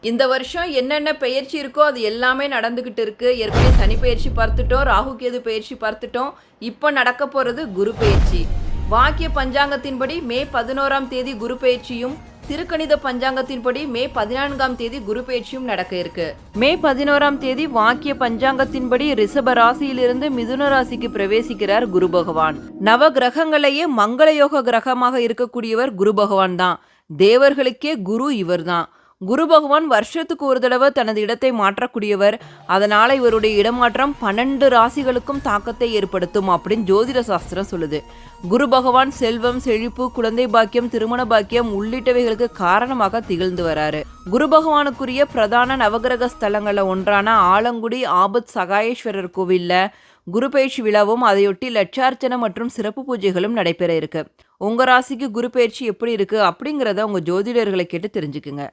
இந்த வருஷம் என்னென்ன பெயர்ச்சி இருக்கோ அது எல்லாமே நடந்துகிட்டு இருக்கு. ஏற்கனவே சனி பெயர்ச்சி பார்த்துட்டோம், ராகு கேது பெயர்ச்சி பார்த்துட்டோம். இப்போ நடக்க போறது குரு பெயர்ச்சி. வாக்கிய பஞ்சாங்கத்தின்படி மே 11ஆம் தேதி குரு பெயர்ச்சியும், திருக்கணித பஞ்சாங்கத்தின்படி மே 14ஆம் தேதி குரு பெயர்ச்சியும் நடக்க இருக்கு. மே 11ஆம் தேதி வாக்கிய பஞ்சாங்கத்தின்படி ரிஷப ராசியிலிருந்து மிதுன ராசிக்கு பிரவேசிக்கிறார் குரு பகவான். நவ கிரகங்களையே மங்களயோக கிரகமாக இருக்கக்கூடியவர் குரு பகவான் தான். தேவர்களுக்கே குரு இவர்தான். குரு பகவான் வருஷத்துக்கு ஒரு தடவை தனது இடத்தை மாற்றக்கூடியவர். அதனால இவருடைய இடமாற்றம் 12 ராசிகளுக்கும் தாக்கத்தை ஏற்படுத்தும் அப்படின்னு ஜோதிட சாஸ்திரம் சொல்லுது. குரு பகவான் செல்வம், செழிப்பு, குழந்தை பாக்கியம், திருமண பாக்கியம் உள்ளிட்டவைகளுக்கு காரணமாக திகழ்ந்து வராரு. குரு பகவானுக்குரிய பிரதான நவகிரக ஸ்தலங்கள்ல ஒன்றான ஆலங்குடி ஆபத் சகாயேஸ்வரர் கோவில்ல குரு பயிற்சி விழாவும் அதையொட்டி லட்சார்ச்சனை மற்றும் சிறப்பு பூஜைகளும் நடைபெற இருக்கு. உங்க ராசிக்கு குரு பயிற்சி எப்படி இருக்கு அப்படிங்கிறத உங்க ஜோதிடர்களை கேட்டு தெரிஞ்சுக்குங்க.